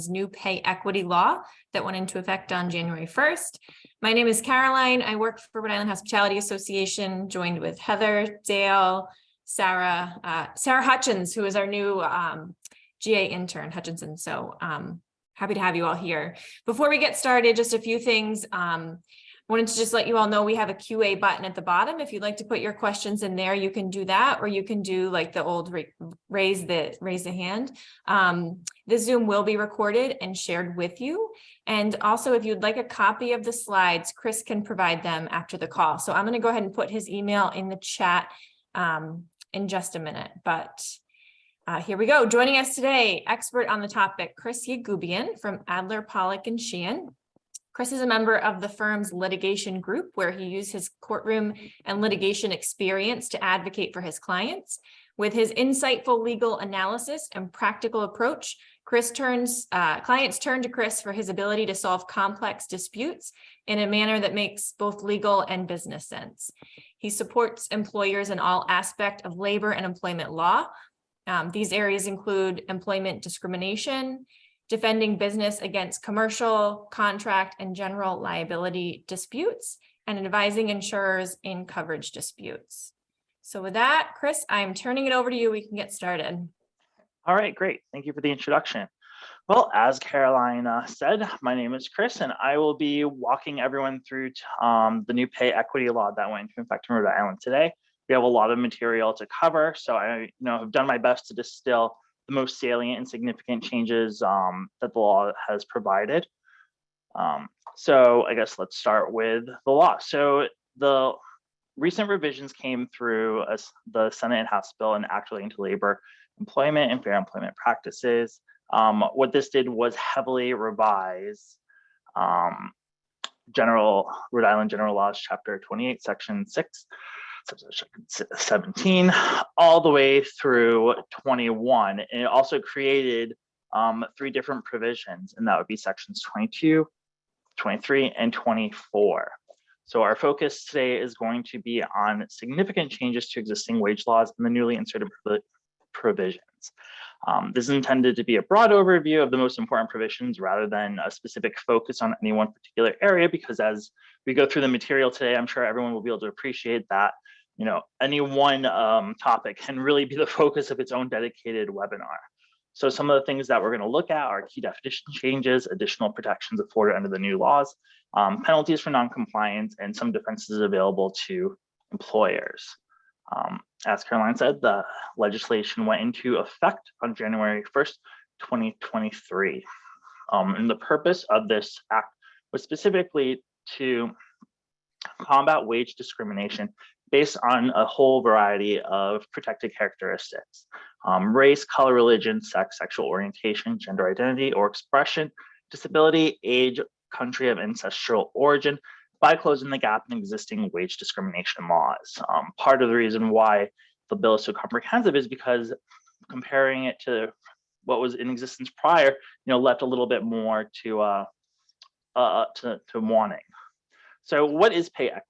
new pay equity law that went into effect on January 1st. My name is Caroline. I work for Rhode Island Hospitality Association, joined with Heather, Dale, Sarah Hutchins, who is our new GA intern, Hutchinson. So happy to have you all here. Before we get started, just a few things. Wanted to just let you all know we have a QA button at the bottom. If you'd like to put your questions in there, you can do that, or you can do like the old raise the hand. This Zoom will be recorded and shared with you. And also, if you'd like a copy of the slides, Chris can provide them after the call. So I'm going to go ahead and put his email in the chat in just a minute. But here we go. Joining us today, expert on the topic, Chris Yagoobian from Adler, Pollock, and Sheehan. Chris is a member of the firm's litigation group, where he used his courtroom and litigation experience to advocate for his clients. With his insightful legal analysis and practical approach, clients turn to Chris for his ability to solve complex disputes in a manner that makes both legal and business sense. He supports employers in all aspects of labor and employment law. These areas include employment discrimination, defending business against commercial, contract, and general liability disputes, and advising insurers in coverage disputes. So with that, Chris, I'm turning it over to you. We can get started. All right, great. Thank you for the introduction. Well, as Caroline said, my name is Chris, and I will be walking everyone through the new pay equity law that went into effect in Rhode Island today. We have a lot of material to cover, so I have done my best to distill the most salient and significant changes that the law has provided. So I guess let's start with the law. So the recent revisions came through the Senate and House bill and Act relating to labor, employment, and fair employment practices. What this did was heavily revise Rhode Island General Laws, Chapter 28, Section 6, 17, all the way through 21. And it also created 3 different provisions, and that would be sections 22, 23, and 24. So our focus today is going to be on significant changes to existing wage laws and the newly inserted provisions. This is intended to be a broad overview of the most important provisions rather than a specific focus on any one particular area, because as we go through the material today, I'm sure everyone will be able to appreciate that any one topic can really be the focus of its own dedicated webinar. So some of the things that we're going to look at are key definition changes, additional protections afforded under the new laws, penalties for noncompliance, and some defenses available to employers. As Caroline said, the legislation went into effect on January 1st, 2023. And the purpose of this act was specifically to combat wage discrimination based on a whole variety of protected characteristics: race, color, religion, sex, sexual orientation, gender identity or expression, disability, age, country of ancestral origin, by closing the gap in existing wage discrimination laws. Part of the reason why the bill is so comprehensive is because comparing it to what was in existence prior, left a little bit more to wanting. So what is pay equity?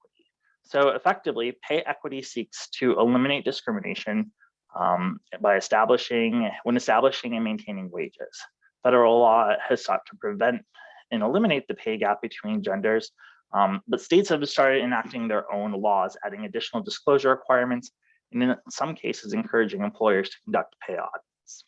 So effectively, pay equity seeks to eliminate discrimination by establishing and maintaining wages. Federal law has sought to prevent and eliminate the pay gap between genders, but states have started enacting their own laws, adding additional disclosure requirements, and in some cases, encouraging employers to conduct pay audits.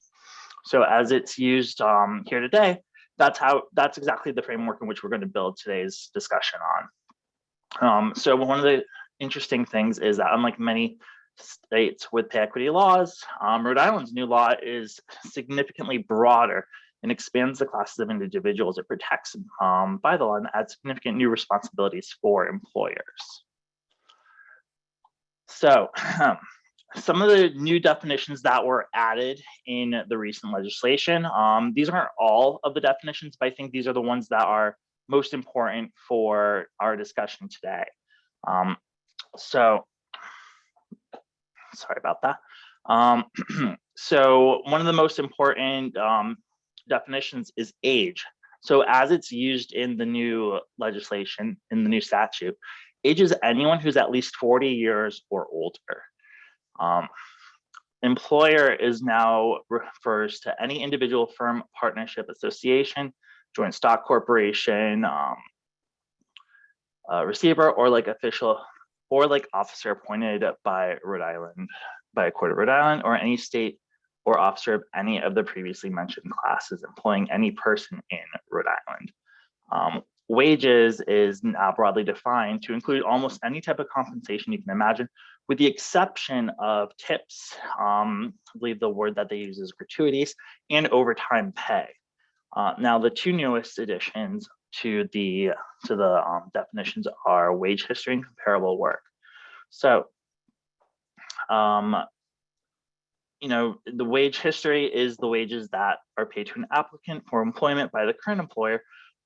So as it's used here today, that's exactly the framework in which we're going to build today's discussion on. So one of the interesting things is that unlike many states with pay equity laws, Rhode Island's new law is significantly broader and expands the classes of individuals it protects by the law and adds significant new responsibilities for employers. So some of the new definitions that were added in the recent legislation, these aren't all of the definitions, but I think these are the ones that are most important for our discussion today. So sorry about that. So one of the most important definitions is age. So as it's used in the new legislation, in the new statute, age is anyone who's at least 40 years or older. employer is now refers to any individual, firm, partnership, association, joint stock corporation, receiver, or like official, or like officer appointed by Rhode Island, by a court of Rhode Island, or any state or officer of any of the previously mentioned classes employing any person in Rhode Island. Wages is now broadly defined to include almost any type of compensation you can imagine, with the exception of tips. I believe the word that they use is gratuities, and overtime pay. Now, the two newest additions to the definitions are wage history and comparable work. So, the wage history is the wages that are paid to an applicant for employment by the current employer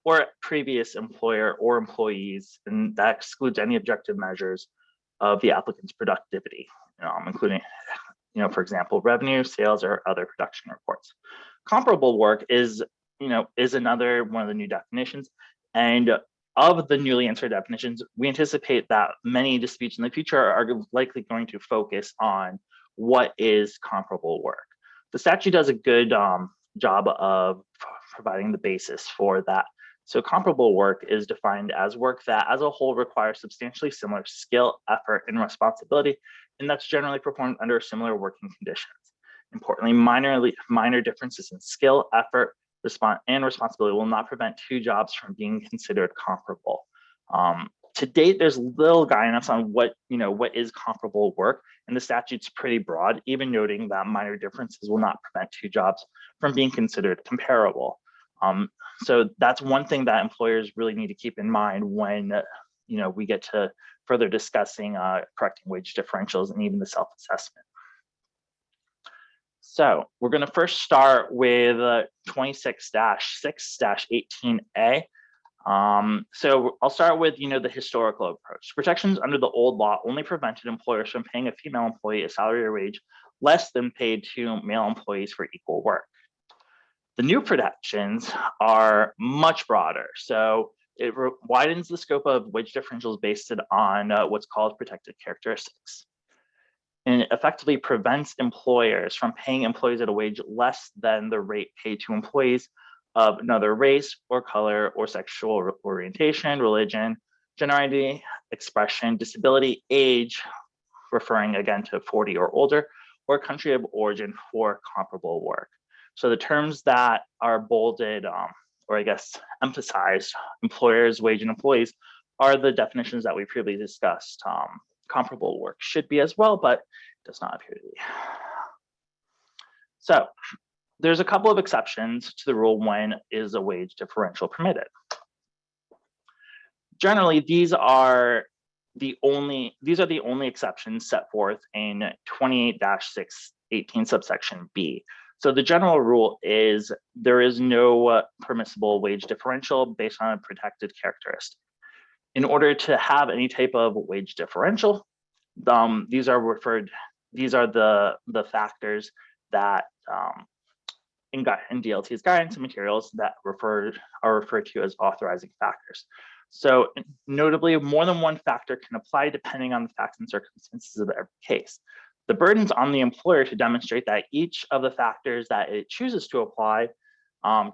or previous employer or employees, and that excludes any objective measures of the applicant's productivity, including, for example, revenue, sales, or other production reports. Comparable work is another one of the new definitions, and of the newly inserted definitions, we anticipate that many disputes in the future are likely going to focus on what is comparable work. The statute does a good job of providing the basis for that. So comparable work is defined as work that as a whole requires substantially similar skill, effort, and responsibility, and that's generally performed under similar working conditions. Importantly, minor differences in skill, effort, and responsibility will not prevent two jobs from being considered comparable. To date, there's little guidance on what is comparable work, and the statute's pretty broad, even noting that minor differences will not prevent two jobs from being considered comparable. So that's one thing that employers really need to keep in mind when we get to further discussing correcting wage differentials and even the self-assessment. So we're going to first start with 26-6-18A. So I'll start with the historical approach. Protections under the old law only prevented employers from paying a female employee a salary or wage less than paid to male employees for equal work. The new protections are much broader. So it widens the scope of wage differentials based on what's called protected characteristics. And it effectively prevents employers from paying employees at a wage less than the rate paid to employees of another race or color or sexual orientation, religion, gender identity, expression, disability, age, referring again to 40 or older, or country of origin for comparable work. So the terms that are bolded, or I guess emphasized, employers, wage, and employees, are the definitions that we previously discussed. Comparable work should be as well, but does not appear to be. So there's a couple of exceptions to the rule when is a wage differential permitted. Generally, these are the only exceptions set forth in 28-6-18 subsection B. So the general rule is there is no permissible wage differential based on a protected characteristic. In order to have any type of wage differential, these are the factors that in DLT's guidance and materials that are referred to as authorizing factors. So notably, more than one factor can apply depending on the facts and circumstances of every case. The burden's on the employer to demonstrate that each of the factors that it chooses to apply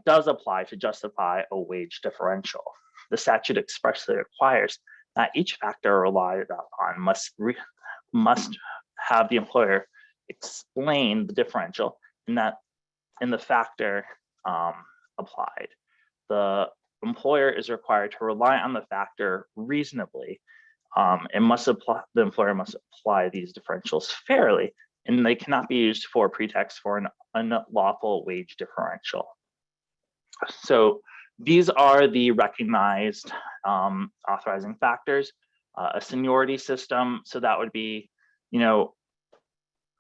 does apply to justify a wage differential. The statute expressly requires that each factor relied upon must have the employer explain the differential in the factor applied. The employer is required to rely on the factor reasonably. The employer must apply these differentials fairly, and they cannot be used for pretext for an unlawful wage differential. So these are the recognized authorizing factors. A seniority system, so that would be,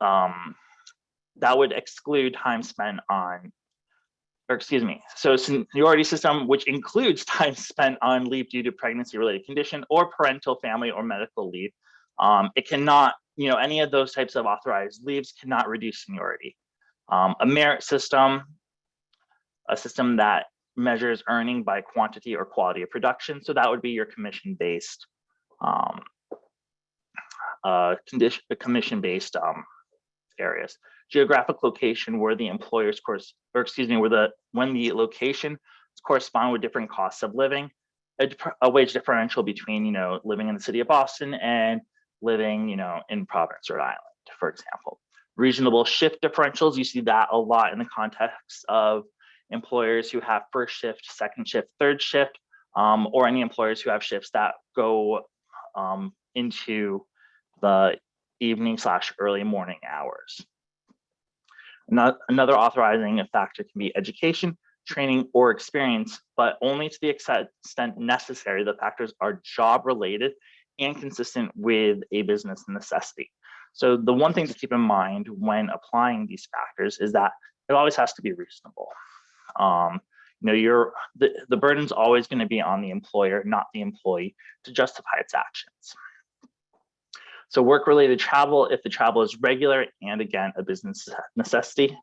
that would exclude time spent on, so seniority system, which includes time spent on leave due to pregnancy-related condition or parental, family, or medical leave. It cannot, any of those types of authorized leaves cannot reduce seniority. A merit system, a system that measures earning by quantity or quality of production. So that would be your commission-based areas. Geographic location where the employer's course, or excuse me, when the location correspond with different costs of living, a wage differential between, living in the city of Boston and living, in Providence, Rhode Island, for example. Reasonable shift differentials, you see that a lot in the context of employers who have first shift, second shift, third shift, or any employers who have shifts that go into the evening/early morning hours. Another authorizing factor can be education, training, or experience, but only to the extent necessary. The factors are job related and consistent with a business necessity. So the one thing to keep in mind when applying these factors is that it always has to be reasonable. The burden's always going to be on the employer, not the employee, to justify its actions. So work-related travel, if the travel is regular and again, a business necessity,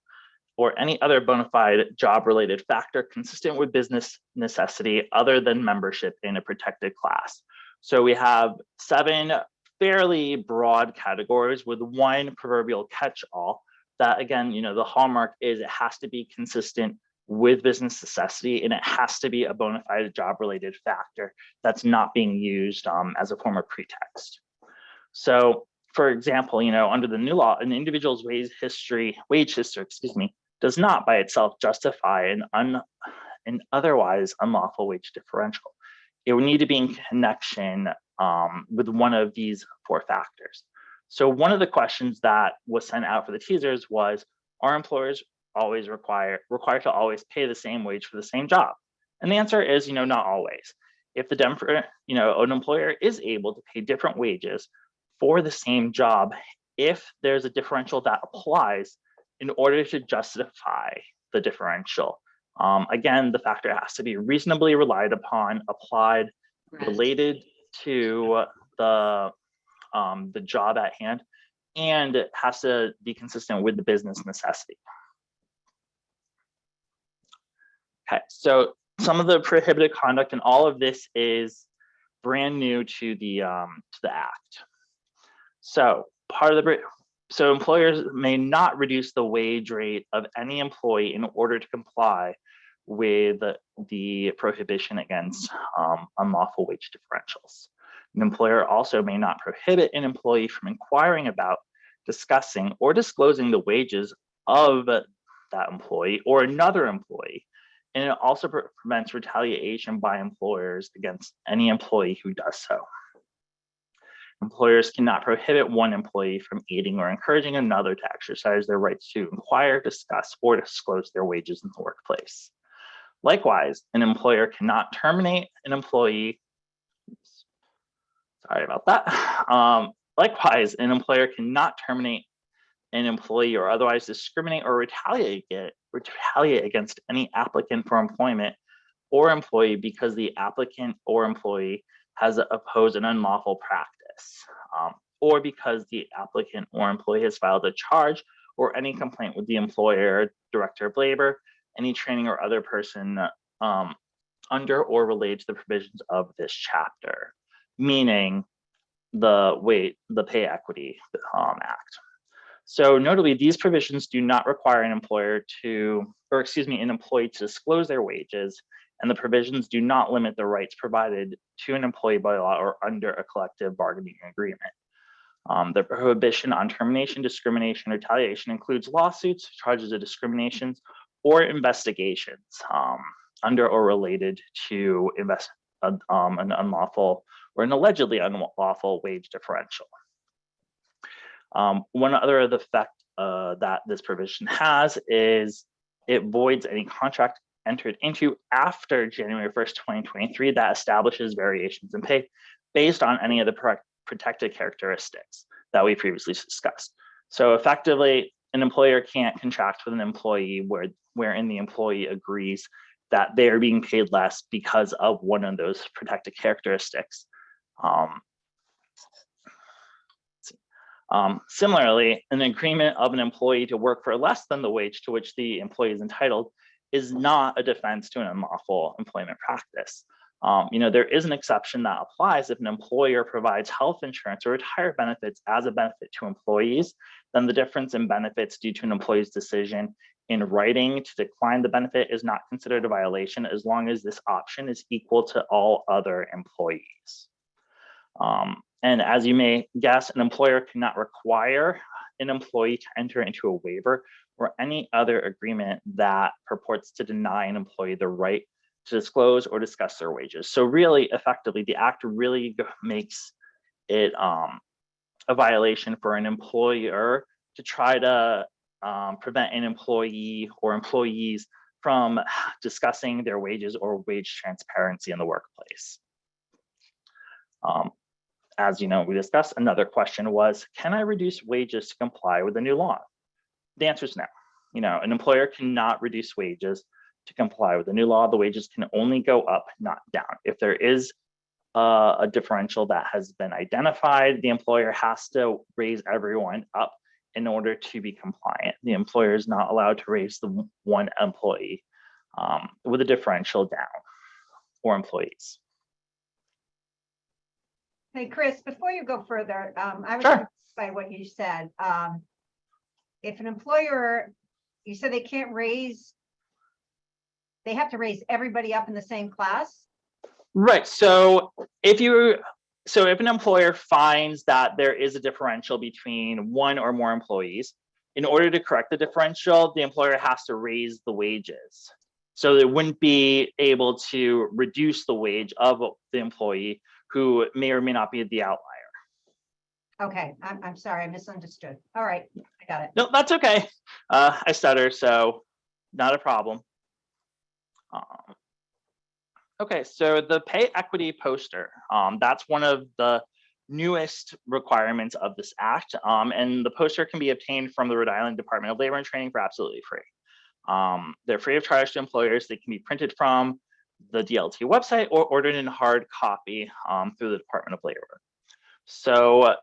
or any other bona fide job-related factor consistent with business necessity other than membership in a protected class. So we have 7 fairly broad categories with one proverbial catch-all that, again, the hallmark is it has to be consistent with business necessity, and it has to be a bona fide job-related factor that's not being used as a form of pretext. So, for example, under the new law, an individual's wage history, does not by itself justify an otherwise unlawful wage differential. It would need to be in connection with one of these 4 factors. So one of the questions that was sent out for the teasers was, are employers always required to always pay the same wage for the same job? And the answer is, not always. If an employer is able to pay different wages for the same job, if there's a differential that applies in order to justify the differential. Again, the factor has to be reasonably relied upon, applied, related to the job at hand, and it has to be consistent with the business necessity. Okay, so some of the prohibited conduct, and all of this is brand new to the act. So employers may not reduce the wage rate of any employee in order to comply with the prohibition against unlawful wage differentials. An employer also may not prohibit an employee from inquiring about, discussing, or disclosing the wages of that employee or another employee. And it also prevents retaliation by employers against any employee who does so. Employers cannot prohibit one employee from aiding or encouraging another to exercise their rights to inquire, discuss, or disclose their wages in the workplace. Likewise, an employer cannot terminate an employee. Sorry about that. Likewise, an employer cannot terminate an employee or otherwise discriminate or retaliate against any applicant for employment or employee because the applicant or employee has opposed an unlawful practice, or because the applicant or employee has filed a charge or any complaint with the employer, director of labor, any training or other person under or related to the provisions of this chapter, meaning the Pay Equity Act. So notably, these provisions do not require an employee to disclose their wages, and the provisions do not limit the rights provided to an employee by law or under a collective bargaining agreement. The prohibition on termination, discrimination, retaliation includes lawsuits, charges of discriminations, or investigations under or related to an unlawful or an allegedly unlawful wage differential. One other effect that this provision has is it voids any contract entered into after January 1st, 2023 that establishes variations in pay based on any of the protected characteristics that we previously discussed. So effectively, an employer can't contract with an employee wherein the employee agrees that they are being paid less because of one of those protected characteristics. Similarly, an agreement of an employee to work for less than the wage to which the employee is entitled is not a defense to an unlawful employment practice. There is an exception that applies if an employer provides health insurance or retirement benefits as a benefit to employees, then the difference in benefits due to an employee's decision in writing to decline the benefit is not considered a violation as long as this option is equal to all other employees. And as you may guess, an employer cannot require an employee to enter into a waiver or any other agreement that purports to deny an employee the right to disclose or discuss their wages. So really, effectively, the act really makes it a violation for an employer to try to prevent an employee or employees from discussing their wages or wage transparency in the workplace. As you know, we discussed, another question was, can I reduce wages to comply with the new law? The answer is no. An employer cannot reduce wages to comply with the new law. The wages can only go up, not down. If there is a differential that has been identified, the employer has to raise everyone up in order to be compliant. The employer is not allowed to raise the one employee with a differential down or employees. Hey, Chris, before you go further, I was Sure. confused by what you said. If an employer, you said they can't raise, they have to raise everybody up in the same class? Right. So if an employer finds that there is a differential between one or more employees, in order to correct the differential, the employer has to raise the wages. So they wouldn't be able to reduce the wage of the employee who may or may not be the outlier. Okay, I'm sorry, I misunderstood. All right, I got it. No, that's okay. I stutter, so not a problem. Okay, so the pay equity poster, that's one of the newest requirements of this act, and the poster can be obtained from the Rhode Island Department of Labor and Training for absolutely free. They're free of charge to employers. They can be printed from the DLT website or ordered in hard copy through the Department of Labor. So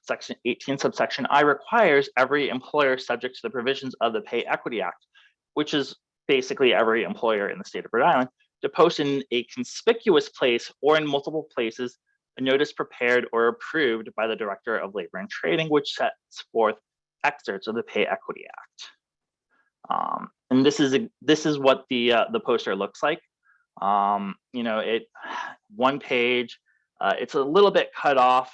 section 18 subsection I requires every employer subject to the provisions of the Pay Equity Act, which is basically every employer in the state of Rhode Island, to post in a conspicuous place or in multiple places a notice prepared or approved by the Director of Labor and Trading, which sets forth excerpts of the Pay Equity Act. And this is what the poster looks like. It one page. It's a little bit cut off,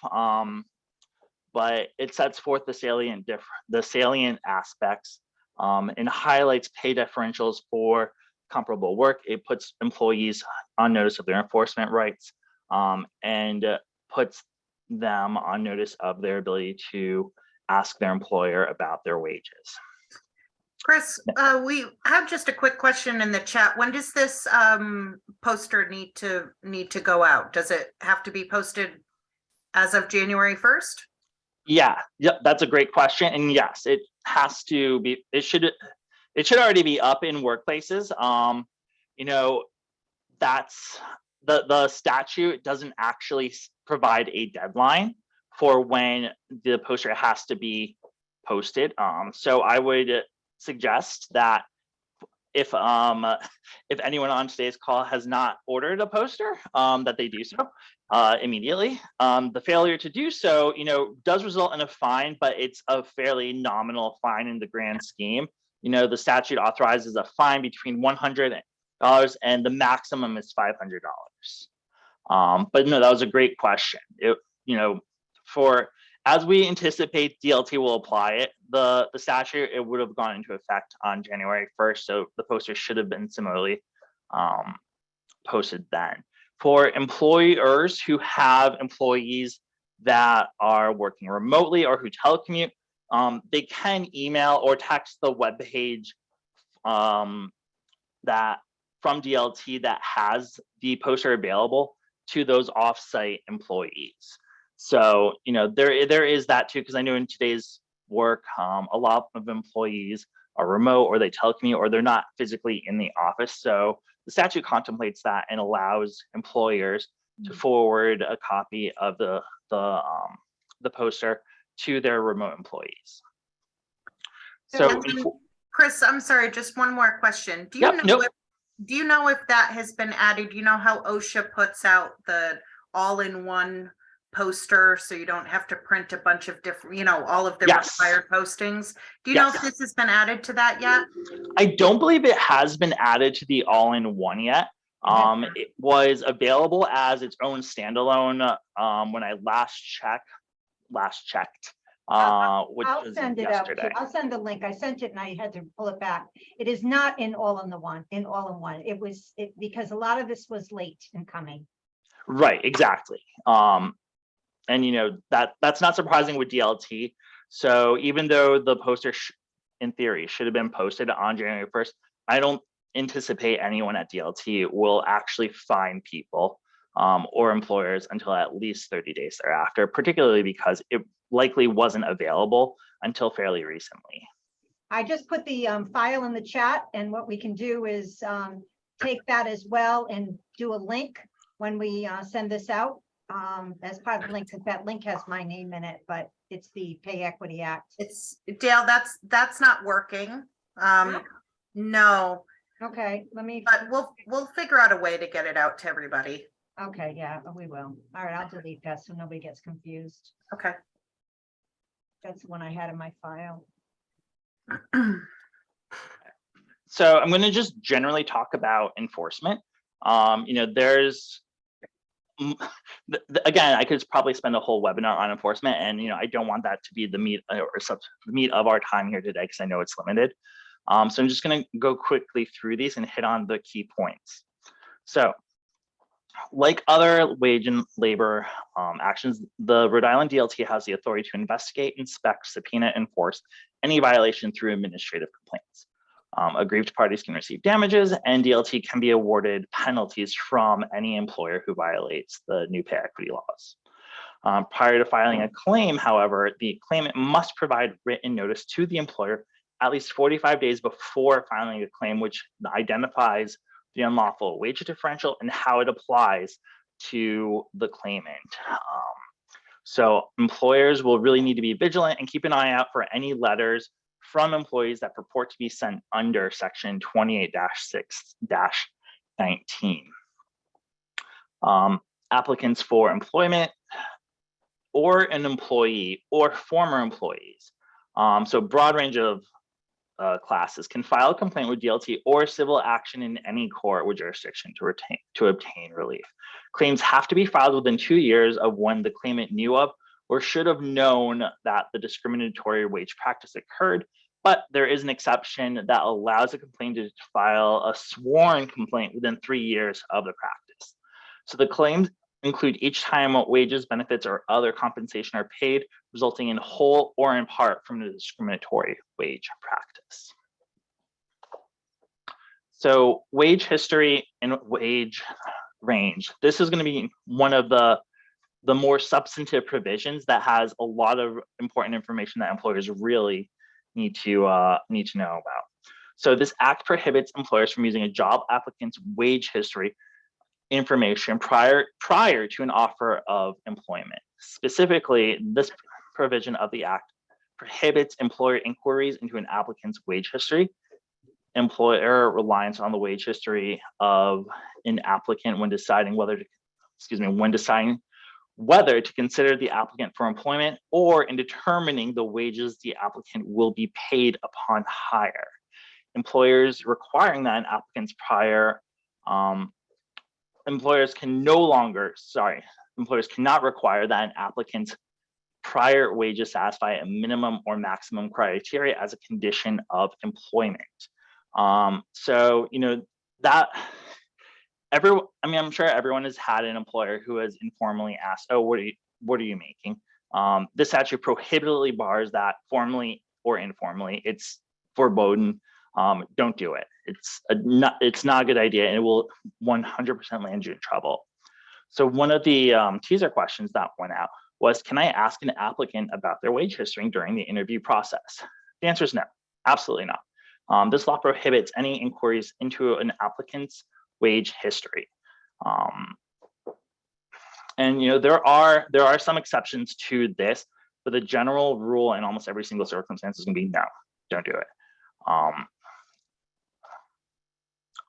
but it sets forth the salient aspects and highlights pay differentials for comparable work. It puts employees on notice of their enforcement rights and puts them on notice of their ability to ask their employer about their wages. Chris, we have just a quick question in the chat. When does this poster need to go out? Does it have to be posted as of January 1st? Yeah, that's a great question. And yes, it has to be, it should already be up in workplaces. That's the statute doesn't actually provide a deadline for when the poster has to be posted. So I would suggest that if anyone on today's call has not ordered a poster, that they do so immediately. The failure to do so, does result in a fine, but it's a fairly nominal fine in the grand scheme. The statute authorizes a fine between $100 and the maximum is $500. But no, that was a great question. As we anticipate DLT will apply it, the statute, it would have gone into effect on January 1st. So the poster should have been similarly posted then. For employers who have employees that are working remotely or who telecommute, they can email or text the webpage that from DLT that has the poster available to those offsite employees. So, there is that too, because I know in today's work, a lot of employees are remote or they telecommute or they're not physically in the office. So the statute contemplates that and allows employers to forward a copy of the poster to their remote employees. So, Chris, I'm sorry, just one more question. Do you know Do you know if that has been added? You know how OSHA puts out the all-in-one poster, so you don't have to print a bunch of different, all of the Yes. required postings? Do you know Yes. if this has been added to that yet? I don't believe it has been added to the all-in-one yet. It was available as its own standalone when I last checked, which I'll was send it out. yesterday. I'll send the link. I sent it and I had to pull it back. It is not in all in one. It was because a lot of this was late in coming. Right, exactly. And that's not surprising with DLT. So even though the poster in theory should have been posted on January 1st, I don't anticipate anyone at DLT will actually fine people or employers until at least 30 days thereafter, particularly because it likely wasn't available until fairly recently. I just put the file in the chat, and what we can do is take that as well and do a link when we send this out as part of the link, because that link has my name in it, but it's the Pay Equity Act. It's Dale, that's not working. No, Okay, let me, but we'll figure out a way to get it out to everybody. okay, yeah, we will. All right, I'll delete that so nobody gets confused. Okay. That's the one I had in my file. So I'm going to just generally talk about enforcement. There's again, I could probably spend a whole webinar on enforcement, and I don't want that to be the meat of our time here today because I know it's limited. So I'm just going to go quickly through these and hit on the key points. So, like other wage and labor actions, the Rhode Island DLT has the authority to investigate, inspect, subpoena, enforce any violation through administrative complaints. Aggrieved parties can receive damages, and DLT can be awarded penalties from any employer who violates the new pay equity laws. Prior to filing a claim, however, the claimant must provide written notice to the employer at least 45 days before filing a claim, which identifies the unlawful wage differential and how it applies to the claimant. So employers will really need to be vigilant and keep an eye out for any letters from employees that purport to be sent under section 28-6-19. Applicants for employment or an employee or former employees. So broad range of classes can file a complaint with DLT or civil action in any court with jurisdiction to obtain relief. Claims have to be filed within 2 years of when the claimant knew of or should have known that the discriminatory wage practice occurred, but there is an exception that allows a complainant to file a sworn complaint within 3 years of the practice. So the claims include each time wages, benefits, or other compensation are paid, resulting in whole or in part from the discriminatory wage practice. So wage history and wage range. This is going to be one of the more substantive provisions that has a lot of important information that employers really need to know about. So this act prohibits employers from using a job applicant's wage history information prior to an offer of employment. Specifically, this provision of the act prohibits employer inquiries into an applicant's wage history, employer reliance on the wage history of an applicant when deciding whether to consider the applicant for employment, or in determining the wages the applicant will be paid upon hire. Employers requiring that an applicant's employers cannot require that an applicant's prior wages satisfy a minimum or maximum criteria as a condition of employment. So that I'm sure everyone has had an employer who has informally asked, "Oh, what are you making?" This statute prohibitively bars that formally or informally. It's verboten. Don't do it. It's not a good idea, and it will 100% land you in trouble. So one of the teaser questions that went out was, can I ask an applicant about their wage history during the interview process? The answer is no, absolutely not. This law prohibits any inquiries into an applicant's wage history. And there are some exceptions to this, but the general rule in almost every single circumstance is going to be no, don't do it.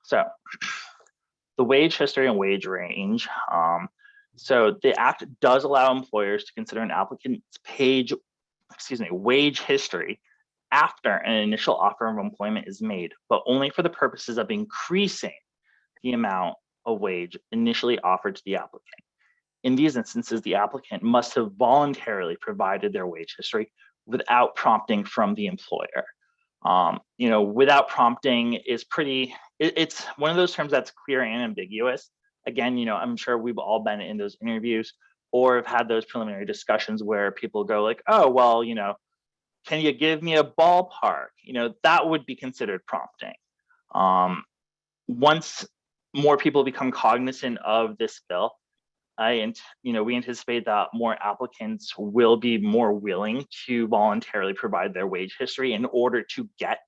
So the wage history and wage range. So the act does allow employers to consider an applicant's wage history after an initial offer of employment is made, but only for the purposes of increasing the amount of wage initially offered to the applicant. In these instances, the applicant must have voluntarily provided their wage history without prompting from the employer. Without prompting is it's one of those terms that's clear and ambiguous. Again, I'm sure we've all been in those interviews or have had those preliminary discussions where people go like, oh, well, can you give me a ballpark? That would be considered prompting. Once more people become cognizant of this bill, we anticipate that more applicants will be more willing to voluntarily provide their wage history in order to get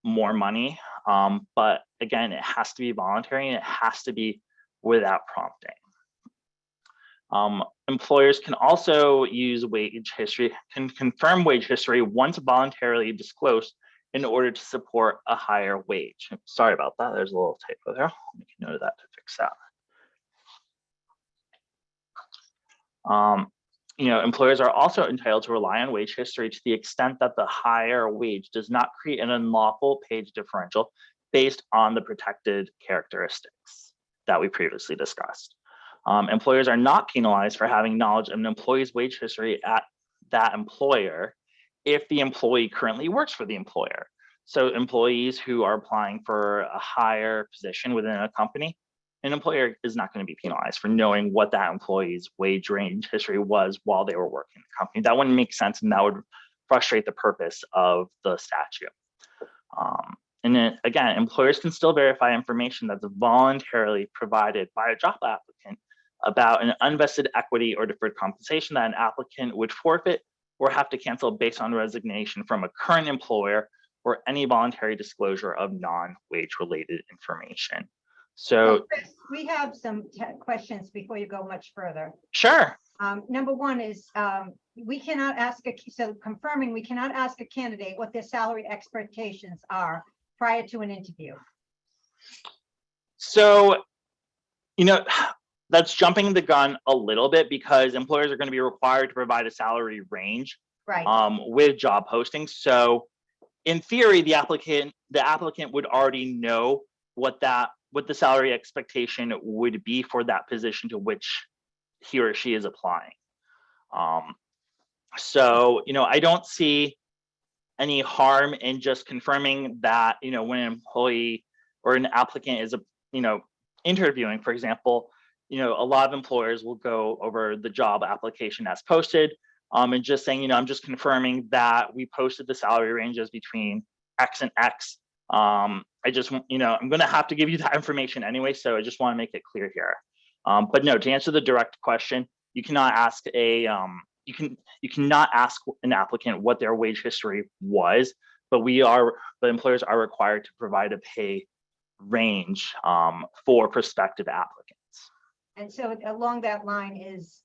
more money. But again, it has to be voluntary and it has to be without prompting. Employers can also use wage history, can confirm wage history once voluntarily disclosed in order to support a higher wage. Sorry about that. There's a little typo there. I'll make a note of that to fix that. Employers are also entitled to rely on wage history to the extent that the higher wage does not create an unlawful pay differential based on the protected characteristics that we previously discussed. Employers are not penalized for having knowledge of an employee's wage history at that employer if the employee currently works for the employer. So employees who are applying for a higher position within a company, an employer is not going to be penalized for knowing what that employee's wage range history was while they were working in the company. That wouldn't make sense, and that would frustrate the purpose of the statute. And then again, employers can still verify information that's voluntarily provided by a job applicant about an unvested equity or deferred compensation that an applicant would forfeit or have to cancel based on resignation from a current employer or any voluntary disclosure of non-wage related information. So Chris, we have some questions before you go much further. Sure. Number one is we cannot ask, confirming we cannot ask a candidate what their salary expectations are prior to an interview. So, that's jumping the gun a little bit because employers are going to be required to provide a salary range with job postings. So in theory, the applicant would already know what the salary expectation would be for that position to which he or she is applying. I don't see any harm in just confirming that, when an employee or an applicant is, interviewing, for example, a lot of employers will go over the job application as posted and just saying, I'm just confirming that we posted the salary ranges between X and X. I'm going to have to give you that information anyway, so I just want to make it clear here. But no, to answer the direct question, you cannot ask you cannot ask an applicant what their wage history was, but employers are required to provide a pay range for prospective applicants. And so along that line is,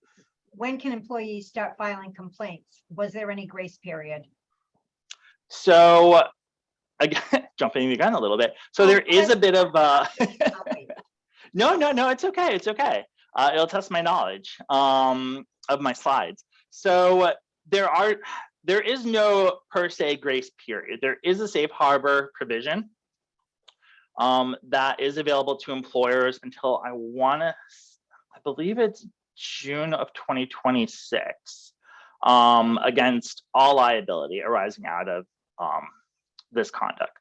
when can employees start filing complaints? Was there any grace period? So again, jumping the gun a little bit. So there is a bit of no, it's okay. It's okay. It'll test my knowledge of my slides. So there is no per se grace period. There is a safe harbor provision that is available to employers until I believe it's June of 2026 against all liability arising out of this conduct,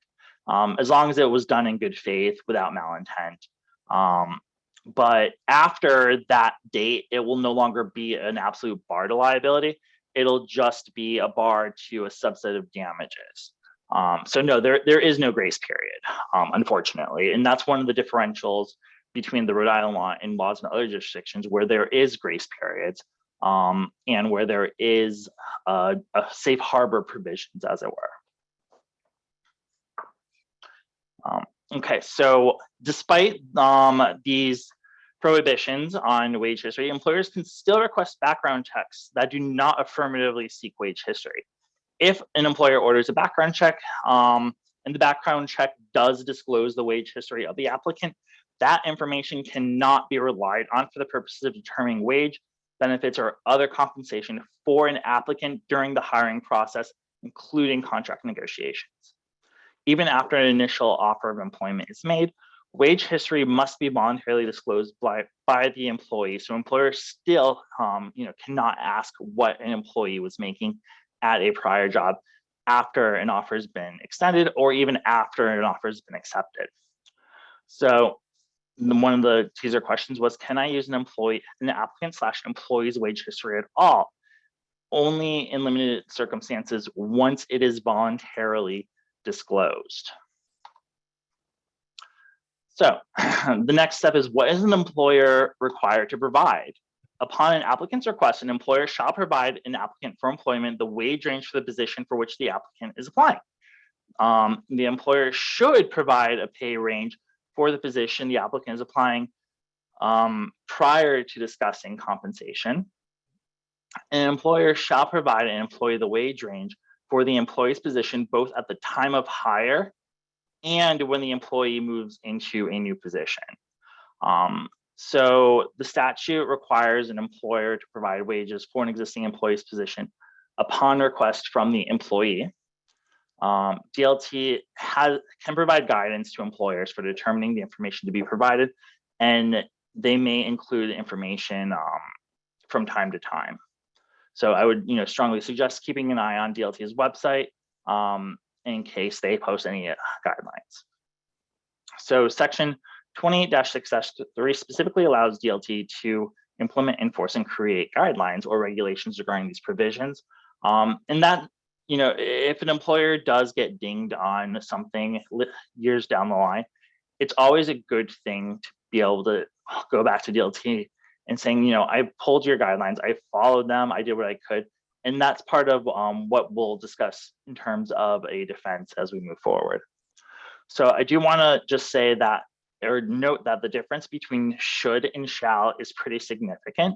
as long as it was done in good faith without malintent. But after that date, it will no longer be an absolute bar to liability. It'll just be a bar to a subset of damages. So no, there is no grace period, unfortunately. And that's one of the differentials between the Rhode Island law and laws in other jurisdictions where there is grace periods and where there is a safe harbor provisions, as it were. Okay, so despite these prohibitions on wage history, employers can still request background checks that do not affirmatively seek wage history. If an employer orders a background check, an and the background check does disclose the wage history of the applicant, that information cannot be relied on for the purposes of determining wage, benefits, or other compensation for an applicant during the hiring process, including contract negotiations. Even after an initial offer of employment is made, wage history must be voluntarily disclosed by the employee. So employers still cannot ask what an employee was making at a prior job after an offer has been extended or even after an offer has been accepted. So one of the teaser questions was, can I use an applicant/employee's wage history at all? Only in limited circumstances once it is voluntarily disclosed. So the next step is, what is an employer required to provide? Upon an applicant's request, an employer shall provide an applicant for employment the wage range for the position for which the applicant is applying. The employer should provide a pay range for the position the applicant is applying prior to discussing compensation. An employer shall provide an employee the wage range for the employee's position both at the time of hire and when the employee moves into a new position. So the statute requires an employer to provide wages for an existing employee's position upon request from the employee. DLT can provide guidance to employers for determining the information to be provided, and they may include information from time to time. So I would strongly suggest keeping an eye on DLT's website in case they post any guidelines. So section 28-6-3 specifically allows DLT to implement, enforce, and create guidelines or regulations regarding these provisions. And that, if an employer does get dinged on something years down the line, it's always a good thing to be able to go back to DLT and saying, I pulled your guidelines, I followed them, I did what I could. And that's part of what we'll discuss in terms of a defense as we move forward. So I do want to just say that, or note that the difference between should and shall is pretty significant.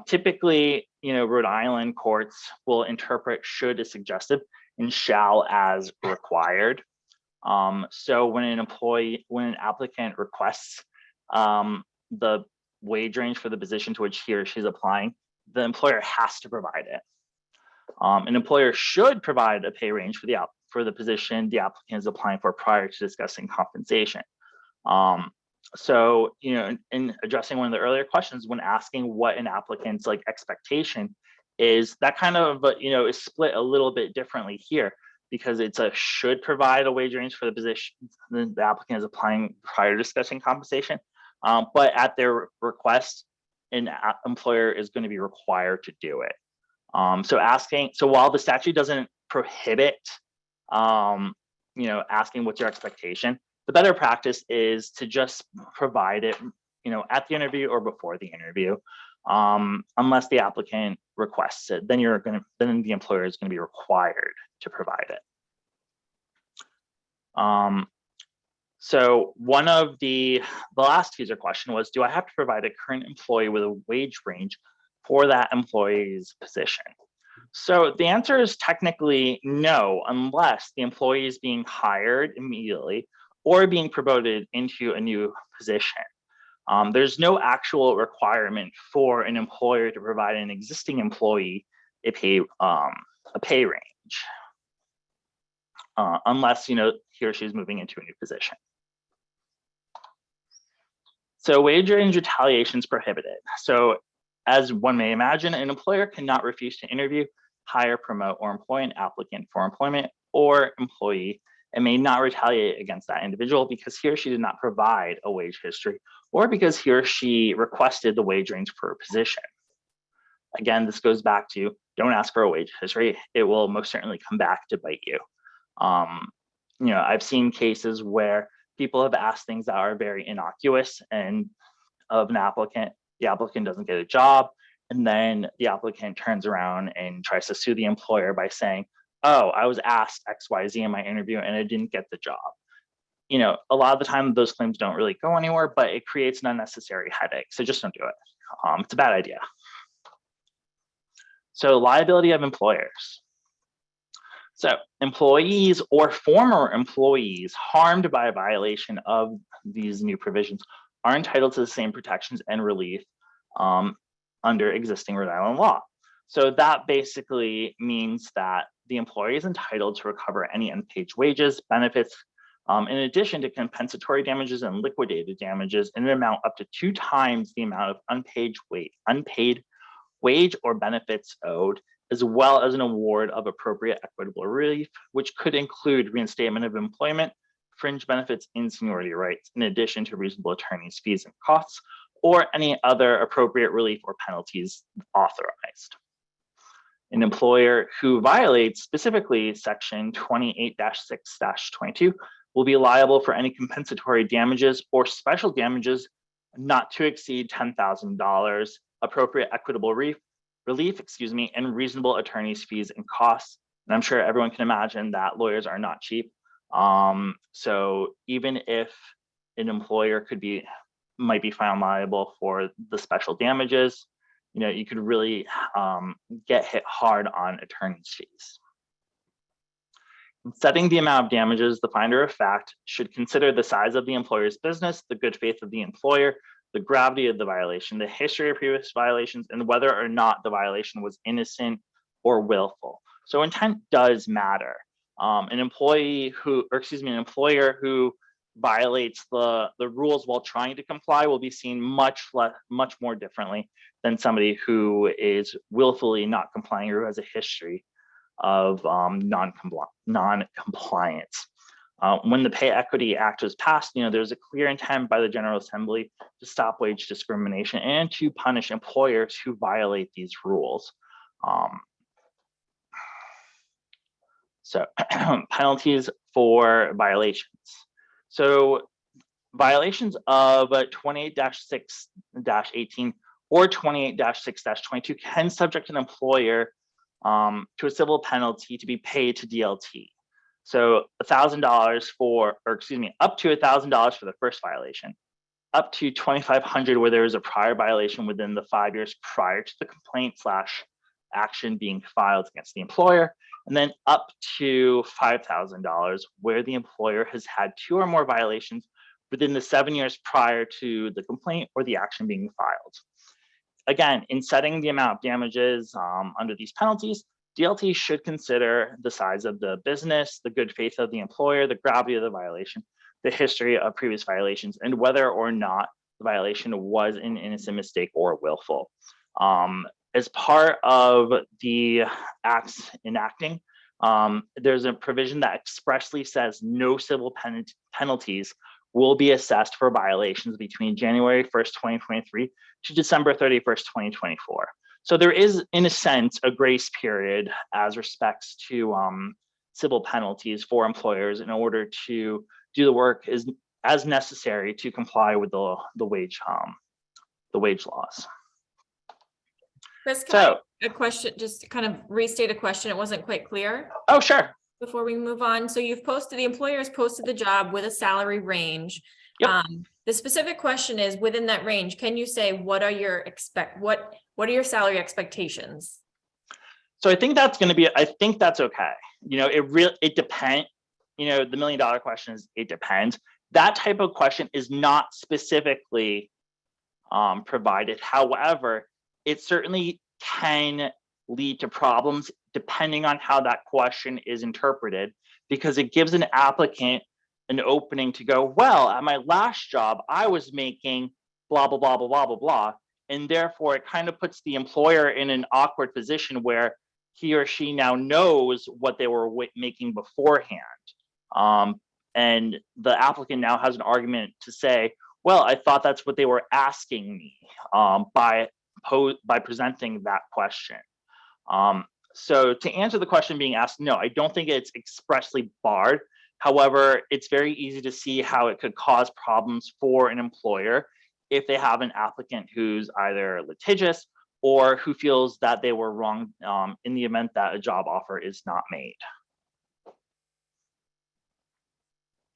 Typically, Rhode Island courts will interpret should as suggestive and shall as required. So when an applicant requests the wage range for the position to which he or she is applying, the employer has to provide it. An employer should provide a pay range for the position the applicant is applying for prior to discussing compensation. So, in addressing one of the earlier questions, when asking what an applicant's expectation is, that kind of, is split a little bit differently here, because it's a should provide a wage range for the position the applicant is applying prior to discussing compensation. But at their request, an employer is going to be required to do it. So while the statute doesn't prohibit, asking what's your expectation, the better practice is to just provide it, at the interview or before the interview, unless the applicant requests it. Then the employer is going to be required to provide it. So one of the last user question was, do I have to provide a current employee with a wage range for that employee's position? So the answer is technically no, unless the employee is being hired immediately or being promoted into a new position. There's no actual requirement for an employer to provide an existing employee a pay range, unless he or she is moving into a new position. So wage range retaliation is prohibited. So as one may imagine, an employer cannot refuse to interview, hire, promote, or employ an applicant for employment or employee, and may not retaliate against that individual because he or she did not provide a wage history or because he or she requested the wage range for a position. Again, this goes back to, don't ask for a wage history. It will most certainly come back to bite you. I've seen cases where people have asked things that are very innocuous and of an applicant, the applicant doesn't get a job, and then the applicant turns around and tries to sue the employer by saying, oh, I was asked XYZ in my interview and I didn't get the job. A lot of the time those claims don't really go anywhere, but it creates an unnecessary headache. So just don't do it. It's a bad idea. So liability of employers. So employees or former employees harmed by a violation of these new provisions are entitled to the same protections and relief under existing Rhode Island law. So that basically means that the employee is entitled to recover any unpaid wages, benefits, in addition to compensatory damages and liquidated damages in an amount up to 2 times the amount of unpaid wage or benefits owed, as well as an award of appropriate equitable relief, which could include reinstatement of employment, fringe benefits, and seniority rights, in addition to reasonable attorney's fees and costs, or any other appropriate relief or penalties authorized. An employer who violates specifically section 28-6-22 will be liable for any compensatory damages or special damages not to exceed $10,000, appropriate equitable relief, and reasonable attorney's fees and costs. And I'm sure everyone can imagine that lawyers are not cheap. So even if an employer might be found liable for the special damages, you could really get hit hard on attorney's fees. In setting the amount of damages, the finder of fact should consider the size of the employer's business, the good faith of the employer, the gravity of the violation, the history of previous violations, and whether or not the violation was innocent or willful. So intent does matter. An employer who violates the rules while trying to comply will be seen much more differently than somebody who is willfully not complying or who has a history of non-compliance. When the Pay Equity Act was passed, there's a clear intent by the General Assembly to stop wage discrimination and to punish employers who violate these rules. So penalties for violations. So violations of 28-6-18 or 28-6-22 can subject an employer to a civil penalty to be paid to DLT. So $1,000 up to $1,000 for the first violation, up to $2,500 where there is a prior violation within the 5 years prior to the complaint/action being filed against the employer, and then up to $5,000 where the employer has had 2 or more violations within the 7 years prior to the complaint or the action being filed. Again, in setting the amount of damages under these penalties, DLT should consider the size of the business, the good faith of the employer, the gravity of the violation, the history of previous violations, and whether or not the violation was an innocent mistake or willful. As part of the acts enacting, there's a provision that expressly says no civil penalties will be assessed for violations between January 1st, 2023 to December 31st, 2024. So there is, in a sense, a grace period as respects to civil penalties for employers in order to do the work as necessary to comply with the wage laws. Chris, can I a question, just to kind of restate a question? It wasn't quite clear. Oh, sure. Before we move on, so the employer has posted the job with a salary range. Yep. The specific question is, within that range, can you say what are your salary expectations? So I think that's okay. It depends. The $1 million question is, it depends. That type of question is not specifically provided. However, it certainly can lead to problems depending on how that question is interpreted, because it gives an applicant an opening to go, well, at my last job, I was making blah, blah, blah, blah, blah, blah, blah. And therefore, it kind of puts the employer in an awkward position where he or she now knows what they were making beforehand. And the applicant now has an argument to say, well, I thought that's what they were asking me by presenting that question. So to answer the question being asked, no, I don't think it's expressly barred. However, it's very easy to see how it could cause problems for an employer if they have an applicant who's either litigious or who feels that they were wrong in the event that a job offer is not made.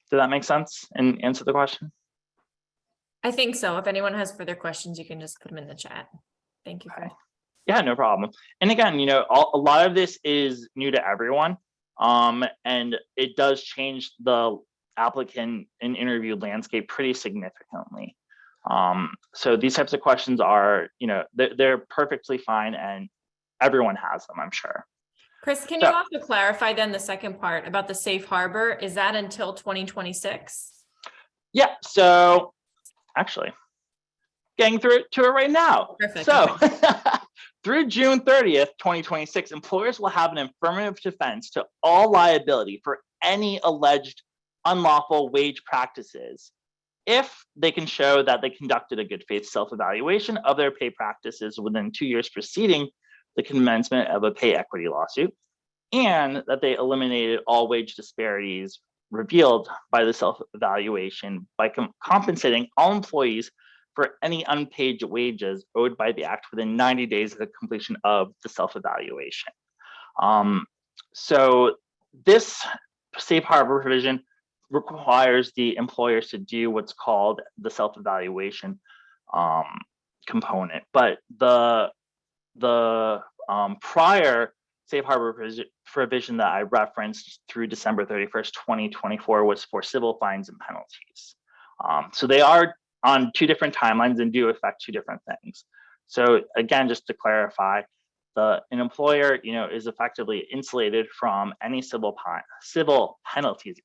Did that make sense and answer the question? I think so. If anyone has further questions, you can just put them in the chat. Thank you, Chris. Yeah, no problem. And again, a lot of this is new to everyone. And it does change the applicant and interview landscape pretty significantly. So these types of questions are, they're perfectly fine, and everyone has them, I'm sure. Chris, can So- you also clarify then the second part about the safe harbor? Is that until 2026? Yeah, so actually, getting through to it right now. Perfect, So through June 30th, 2026, employers will have an affirmative defense to all liability for any alleged unlawful wage practices if they can show that they conducted a good faith self-evaluation of their pay practices within 2 years preceding the commencement of a pay equity lawsuit, and that they eliminated all wage disparities revealed by the self-evaluation by compensating all employees for any unpaid wages owed by the act within 90 days of the completion of the self-evaluation. So this safe harbor provision requires the employers to do what's called the self-evaluation component, but the prior safe harbor provision that I referenced through December 31st, 2024 was for civil fines and penalties. So they are on two different timelines and do affect two different things. So again, just to clarify, an employer, is effectively insulated from any civil penalties,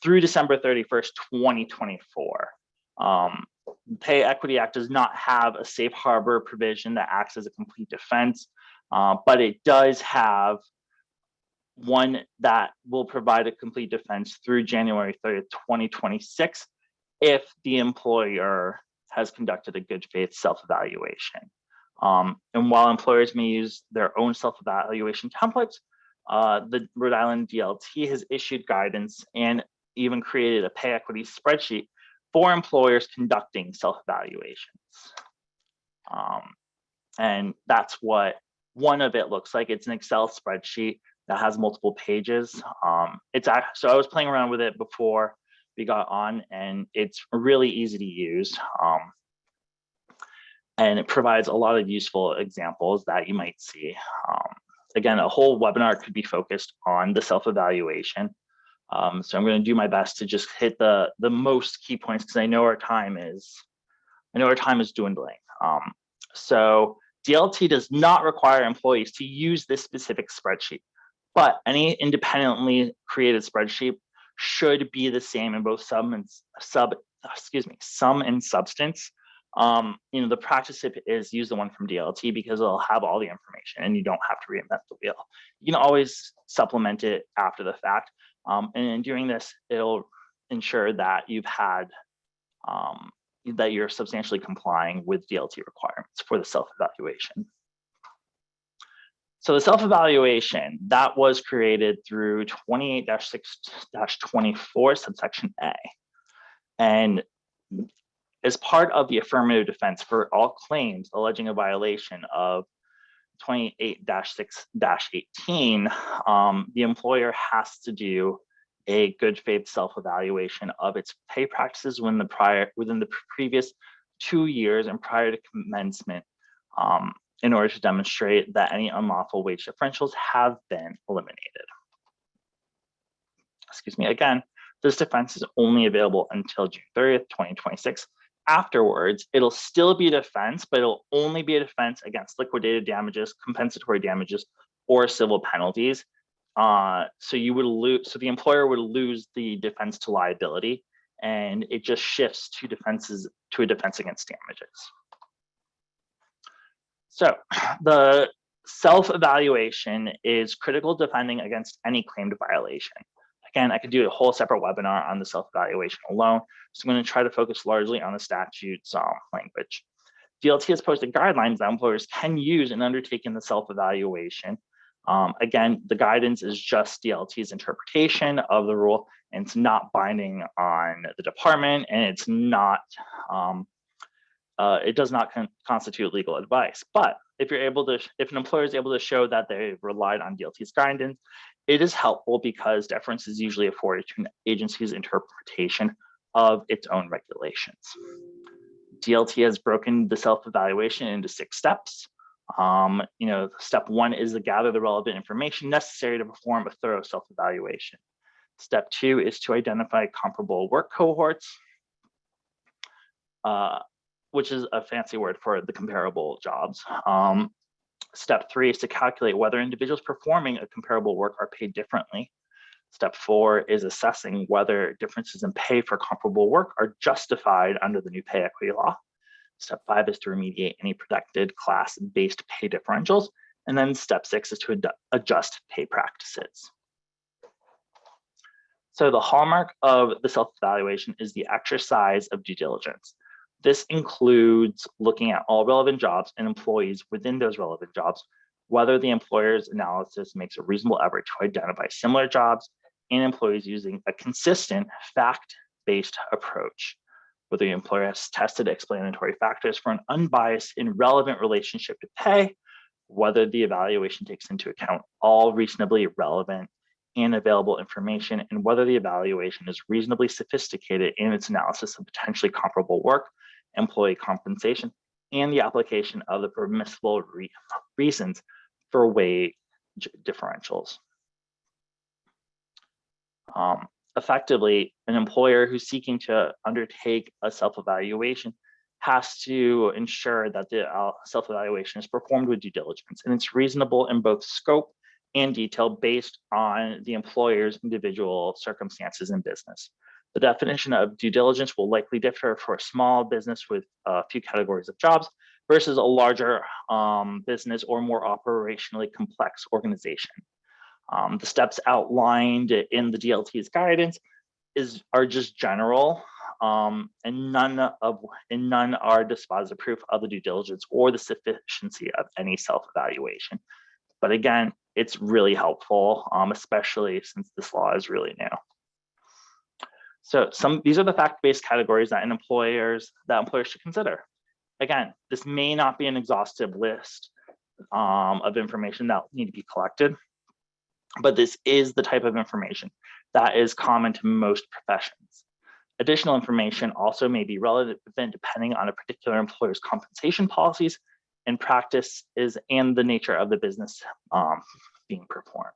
through December 31st, 2024. Pay Equity Act does not have a safe harbor provision that acts as a complete defense, but it does have one that will provide a complete defense through January 30th, 2026, if the employer has conducted a good faith self-evaluation. And while employers may use their own self-evaluation templates, the Rhode Island DLT has issued guidance and even created a pay equity spreadsheet for employers conducting self-evaluations. And that's what one of it looks like. It's an Excel spreadsheet that has multiple pages. So I was playing around with it before we got on, and it's really easy to use. And it provides a lot of useful examples that you might see. Again, a whole webinar could be focused on the self-evaluation. So I'm going to do my best to just hit the most key points, because I know our time is dwindling. So DLT does not require employees to use this specific spreadsheet, but any independently created spreadsheet should be the same in both sum and substance. The practice tip is use the one from DLT because it'll have all the information and you don't have to reinvent the wheel. You can always supplement it after the fact. And in doing this, it'll ensure that that you're substantially complying with DLT requirements for the self-evaluation. So the self-evaluation that was created through 28-6-24 subsection A. And as part of the affirmative defense for all claims alleging a violation of 28-6-18, the employer has to do a good faith self-evaluation of its pay practices within the previous 2 years and prior to commencement, in order to demonstrate that any unlawful wage differentials have been eliminated. Again, this defense is only available until June 30th, 2026. Afterwards, it'll still be a defense, but it'll only be a defense against liquidated damages, compensatory damages, or civil penalties. So the employer would lose the defense to liability, and it just shifts to a defense against damages. So the self-evaluation is critical defending against any claimed violation. Again, I could do a whole separate webinar on the self-evaluation alone, so I'm going to try to focus largely on the statute's language. DLT has posted guidelines that employers can use in undertaking the self-evaluation. Again, the guidance is just DLT's interpretation of the rule, and it's not binding on the department, and it's not, it does not constitute legal advice. But if an employer is able to show that they relied on DLT's guidance, it is helpful because deference is usually afforded to an agency's interpretation of its own regulations. DLT has broken the self-evaluation into 6 steps. Step one is to gather the relevant information necessary to perform a thorough self-evaluation. Step two is to identify comparable work cohorts, which is a fancy word for the comparable jobs. Step three is to calculate whether individuals performing a comparable work are paid differently. Step four is assessing whether differences in pay for comparable work are justified under the new pay equity law. Step five is to remediate any protected class-based pay differentials. And then step six is to adjust pay practices. So the hallmark of the self-evaluation is the exercise of due diligence. This includes looking at all relevant jobs and employees within those relevant jobs, whether the employer's analysis makes a reasonable effort to identify similar jobs and employees using a consistent fact-based approach, whether the employer has tested explanatory factors for an unbiased and relevant relationship to pay, whether the evaluation takes into account all reasonably relevant and available information, and whether the evaluation is reasonably sophisticated in its analysis of potentially comparable work, employee compensation, and the application of the permissible reasons for wage differentials. Effectively, an employer who's seeking to undertake a self-evaluation has to ensure that the self-evaluation is performed with due diligence, and it's reasonable in both scope and detail based on the employer's individual circumstances in business. The definition of due diligence will likely differ for a small business with a few categories of jobs versus a larger business or more operationally complex organization. The steps outlined in the DLT's guidance are just general, and none are dispositive proof of the due diligence or the sufficiency of any self-evaluation. But again, it's really helpful, especially since this law is really new. So these are the fact-based categories that employers should consider. Again, this may not be an exhaustive list of information that need to be collected, but this is the type of information that is common to most professions. Additional information also may be relevant depending on a particular employer's compensation policies and practices and the nature of the business being performed.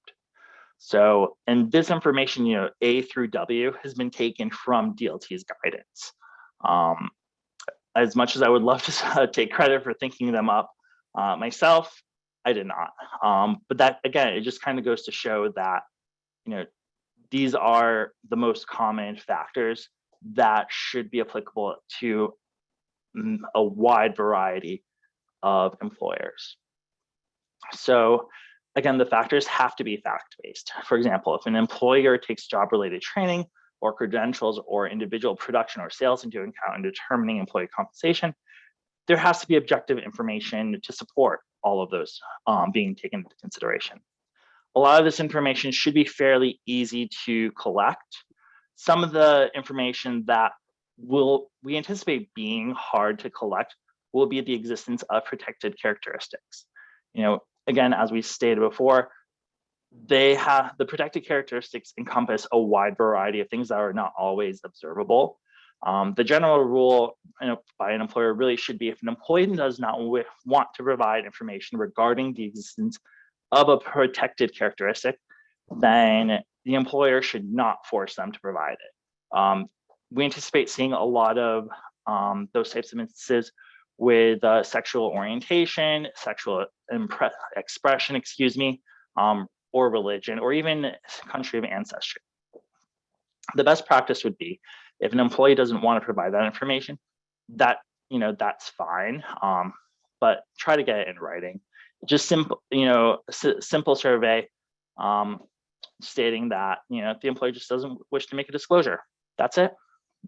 So, and this information, A through W has been taken from DLT's guidance. As much as I would love to take credit for thinking them up myself, I did not. But that, again, it just kind of goes to show that, these are the most common factors that should be applicable to a wide variety of employers. So again, the factors have to be fact-based. For example, if an employer takes job-related training or credentials or individual production or sales into account in determining employee compensation, there has to be objective information to support all of those being taken into consideration. A lot of this information should be fairly easy to collect. Some of the information that we anticipate being hard to collect will be the existence of protected characteristics. Again, as we stated before, the protected characteristics encompass a wide variety of things that are not always observable. The general rule by an employer really should be if an employee does not want to provide information regarding the existence of a protected characteristic, then the employer should not force them to provide it. We anticipate seeing a lot of those types of instances with sexual orientation, sexual expression, or religion, or even country of ancestry. The best practice would be if an employee doesn't want to provide that information, that's fine, but try to get it in writing. Just simple, simple survey stating that, if the employee just doesn't wish to make a disclosure, that's it.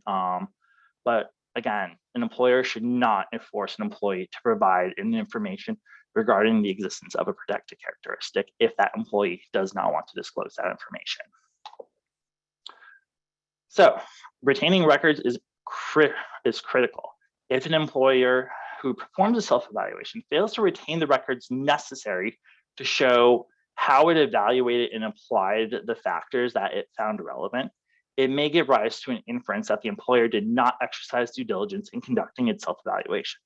But again, an employer should not enforce an employee to provide any information regarding the existence of a protected characteristic if that employee does not want to disclose that information. So retaining records is critical. If an employer who performs a self-evaluation fails to retain the records necessary to show how it evaluated and applied the factors that it found relevant, it may give rise to an inference that the employer did not exercise due diligence in conducting its self-evaluation.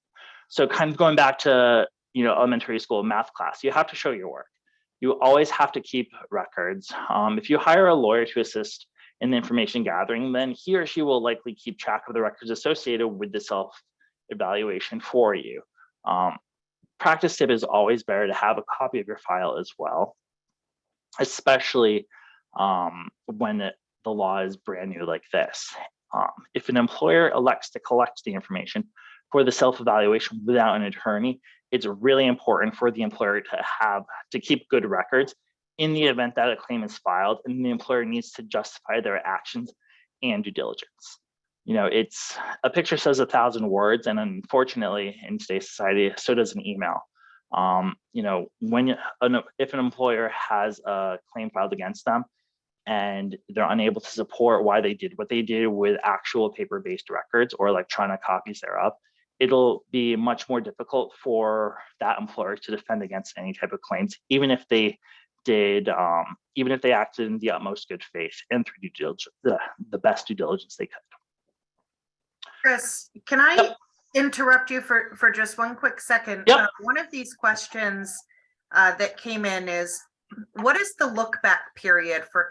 So kind of going back to elementary school math class. You have to show your work. You always have to keep records. If you hire a lawyer to assist in the information gathering, then he or she will likely keep track of the records associated with the self-evaluation for you. Practice tip is always better to have a copy of your file as well, especially when the law is brand new like this. If an employer elects to collect the information for the self-evaluation without an attorney, it's really important for the employer to keep good records in the event that a claim is filed and the employer needs to justify their actions and due diligence. It's a picture says 1,000 words, and unfortunately in today's society, so does an email. If an employer has a claim filed against them and they're unable to support why they did what they did with actual paper-based records or electronic copies thereof, it'll be much more difficult for that employer to defend against any type of claims, even if they acted in the utmost good faith and through due diligence, the best due diligence they could. Chris, can I interrupt you for just one quick second? Yep. One of these questions that came in is, what is the look back period for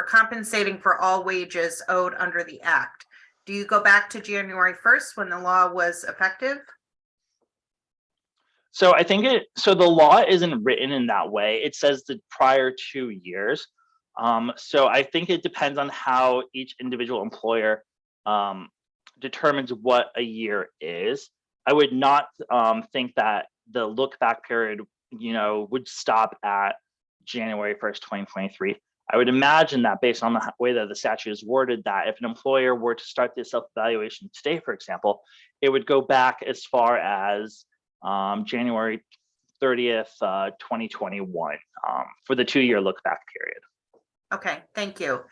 compensating for all wages owed under the Act? Do you go back to January 1st when the law was effective? So I think the law isn't written in that way. It says the prior 2 years. So I think it depends on how each individual employer determines what a year is. I would not think that the look back period, would stop at January 1st, 2023. I would imagine that based on the way that the statute is worded, that if an employer were to start the self-evaluation today, for example, it would go back as far as January 30th, 2021 for the 2-year look back period. Okay, thank you.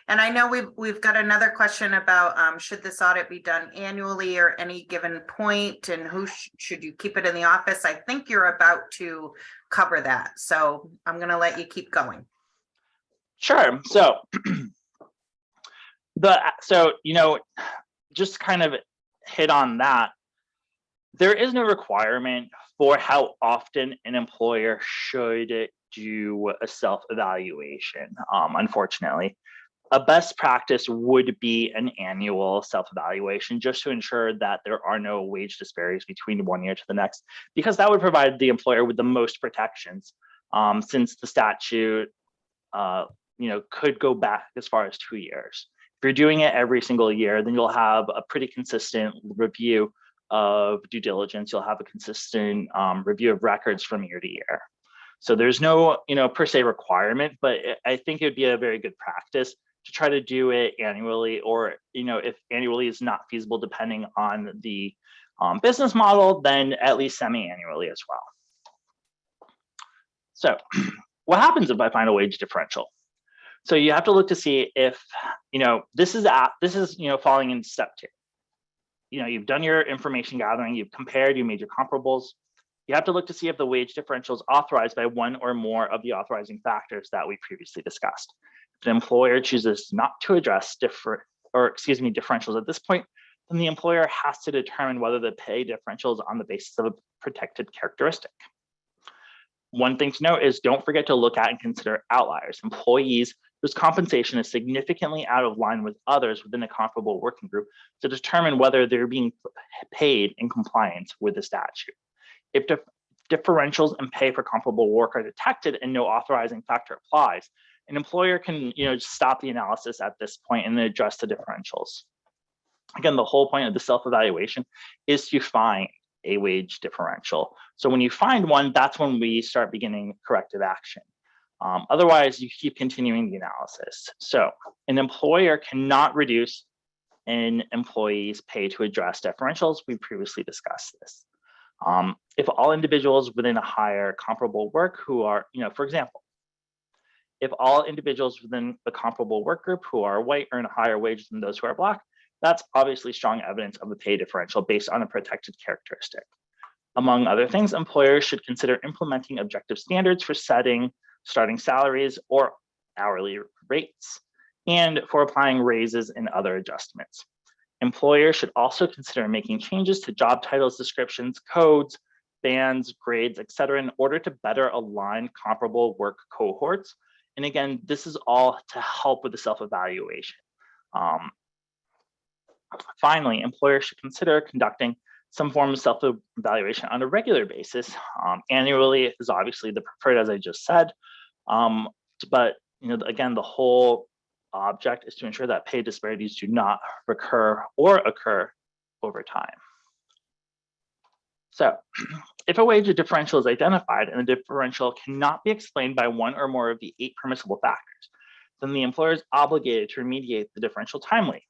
And I know we've got another question about should this audit be done annually or any given point, and who should you keep it in the office? I think you're about to cover that, so I'm going to let you keep going. Sure. So, just kind of hit on that. There is no requirement for how often an employer should do a self-evaluation, unfortunately. A best practice would be an annual self-evaluation, just to ensure that there are no wage disparities between 1 year to the next, because that would provide the employer with the most protections, since the statute could go back as far as 2 years. If you're doing it every single year, then you'll have a pretty consistent review of due diligence. You'll have a consistent review of records from year to year. So there's no, per se requirement, but I think it would be a very good practice to try to do it annually, or, if annually is not feasible, depending on the business model, then at least semi-annually as well. So what happens if I find a wage differential? So you have to look to see if, this is falling in step 2. You've done your information gathering, you've compared, you made your comparables. You have to look to see if the wage differential is authorized by one or more of the authorizing factors that we previously discussed. If the employer chooses not to address differentials at this point, then the employer has to determine whether the pay differential is on the basis of a protected characteristic. One thing to note is don't forget to look at and consider outliers, employees whose compensation is significantly out of line with others within a comparable working group, to determine whether they're being paid in compliance with the statute. If differentials in pay for comparable work are detected and no authorizing factor applies, an employer can stop the analysis at this point and address the differentials. Again, the whole point of the self-evaluation is to find a wage differential. So when you find one, that's when we start beginning corrective action. Otherwise, you keep continuing the analysis. So an employer cannot reduce an employee's pay to address differentials. We previously discussed this. If all individuals within a higher comparable work who are, for example, if all individuals within the comparable work group who are white earn a higher wage than those who are Black, that's obviously strong evidence of a pay differential based on a protected characteristic. Among other things, employers should consider implementing objective standards for setting starting salaries or hourly rates, and for applying raises and other adjustments. Employers should also consider making changes to job titles, descriptions, codes, bands, grades, et cetera, in order to better align comparable work cohorts. And again, this is all to help with the self-evaluation. Finally, employers should consider conducting some form of self-evaluation on a regular basis. Annually is obviously the preferred, as I just said, but again, the whole object is to ensure that pay disparities do not recur or occur over time. So if a wage differential is identified and the differential cannot be explained by one or more of the 8 permissible factors, then the employer is obligated to remediate the differential timely.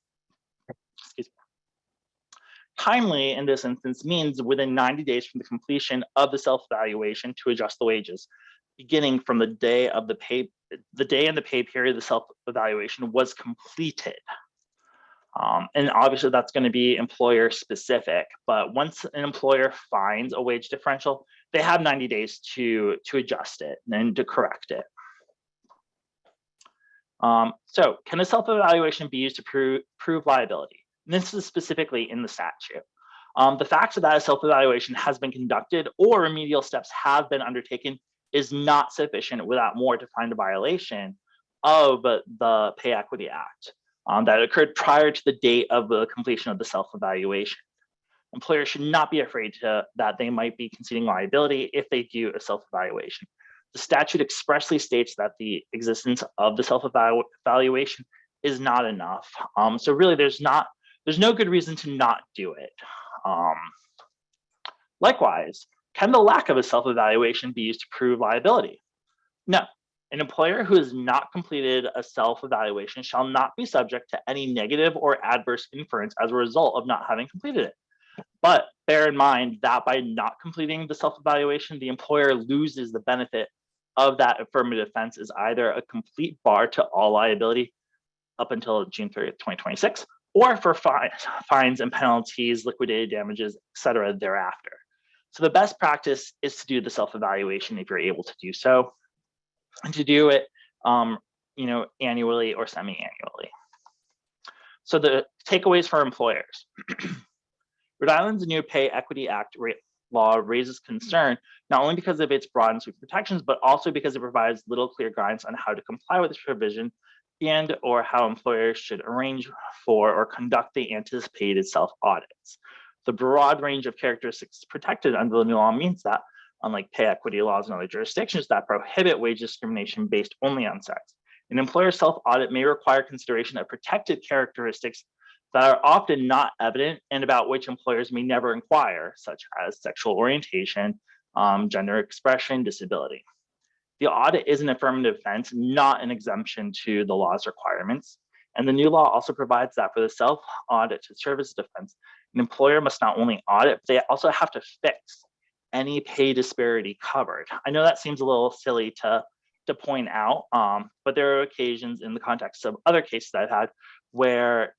Excuse me. Timely in this instance means within 90 days from the completion of the self-evaluation to adjust the wages, beginning from the day of the pay, the day in the pay period the self-evaluation was completed. And obviously that's going to be employer specific, but once an employer finds a wage differential, they have 90 days to adjust it and to correct it. So can a self-evaluation be used to prove liability? And this is specifically in the statute. The fact that a self-evaluation has been conducted or remedial steps have been undertaken is not sufficient without more to find a violation of the Pay Equity Act that occurred prior to the date of the completion of the self-evaluation. Employers should not be afraid that they might be conceding liability if they do a self-evaluation. The statute expressly states that the existence of the self-evaluation is not enough. So really there's no good reason to not do it. Likewise, can the lack of a self-evaluation be used to prove liability? No. An employer who has not completed a self-evaluation shall not be subject to any negative or adverse inference as a result of not having completed it. But bear in mind that by not completing the self-evaluation, the employer loses the benefit of that affirmative defense as either a complete bar to all liability up until June 30th, 2026, or for fines and penalties, liquidated damages, et cetera, thereafter. So the best practice is to do the self-evaluation if you're able to do so, and to do it annually or semi-annually. So the takeaways for employers. Rhode Island's new Pay Equity Act law raises concern not only because of its broad and sweeping protections, but also because it provides little clear guidance on how to comply with this provision and or how employers should arrange for or conduct the anticipated self-audits. The broad range of characteristics protected under the new law means that, unlike pay equity laws in other jurisdictions that prohibit wage discrimination based only on sex, an employer's self-audit may require consideration of protected characteristics that are often not evident and about which employers may never inquire, such as sexual orientation, gender expression, disability. The audit is an affirmative defense, not an exemption to the law's requirements. And the new law also provides that for the self-audit to serve as a defense, an employer must not only audit, but they also have to fix any pay disparity covered. I know that seems a little silly to point out, but there are occasions in the context of other cases that I've had where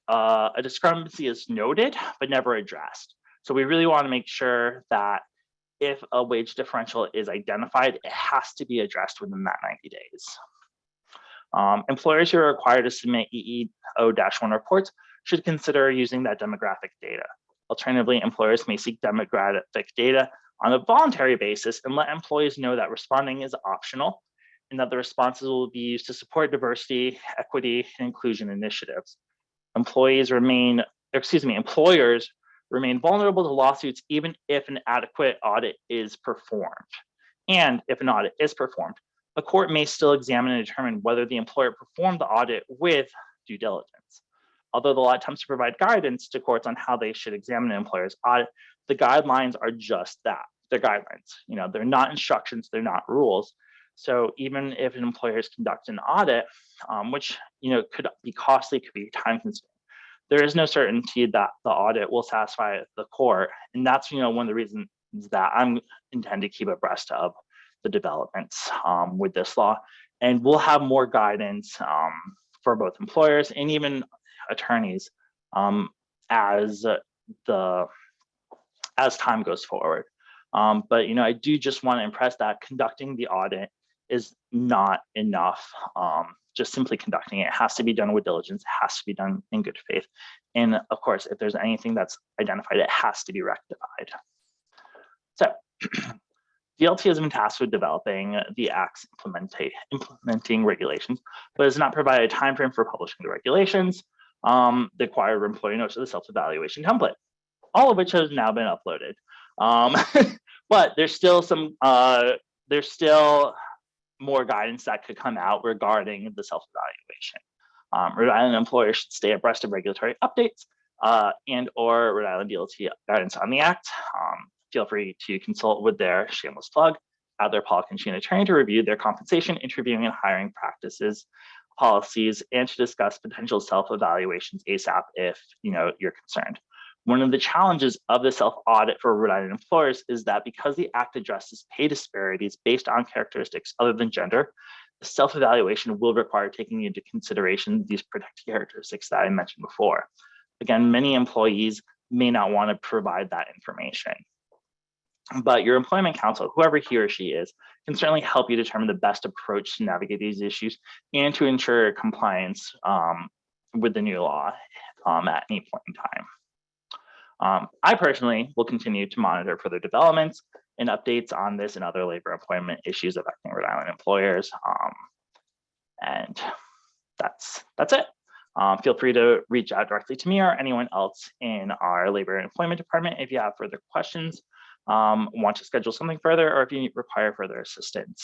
a discrepancy is noted, but never addressed. So we really want to make sure that if a wage differential is identified, it has to be addressed within that 90 days. Employers who are required to submit EEO-1 reports should consider using that demographic data. Alternatively, employers may seek demographic data on a voluntary basis and let employees know that responding is optional and that the responses will be used to support diversity, equity, and inclusion initiatives. Employers remain vulnerable to lawsuits even if an adequate audit is performed. And if an audit is performed, a court may still examine and determine whether the employer performed the audit with due diligence. Although the law attempts to provide guidance to courts on how they should examine an employer's audit, the guidelines are just that. They're guidelines. They're not instructions, they're not rules. So even if an employer is conducting an audit, which could be costly, could be time consuming, there is no certainty that the audit will satisfy the court. And that's one of the reasons that I'm intend to keep abreast of the developments with this law. And we'll have more guidance for both employers and even attorneys as time goes forward. But I do just want to impress that conducting the audit is not enough. Just simply conducting it. It has to be done with diligence, it has to be done in good faith. And of course, if there's anything that's identified, it has to be rectified. So DLT has been tasked with developing the Act's implementing regulations, but has not provided a timeframe for publishing the regulations, the required employee notes, of the self-evaluation template, all of which has now been uploaded. But there's still more guidance that could come out regarding the self-evaluation. Rhode Island employers should stay abreast of regulatory updates and or Rhode Island DLT guidance on the Act. Feel free to consult with their shameless plug, Adler, Pollock, and Sheehan attorney to review their compensation, interviewing, and hiring practices, policies, and to discuss potential self-evaluations ASAP if you're concerned. One of the challenges of the self-audit for Rhode Island employers is that because the Act addresses pay disparities based on characteristics other than gender, the self-evaluation will require taking into consideration these protected characteristics that I mentioned before. Again, many employees may not want to provide that information. But your employment counsel, whoever he or she is, can certainly help you determine the best approach to navigate these issues and to ensure compliance with the new law at any point in time. I personally will continue to monitor further developments and updates on this and other labor employment issues affecting Rhode Island employers. And that's it. Feel free to reach out directly to me or anyone else in our labor and employment department if you have further questions, want to schedule something further, or if you require further assistance.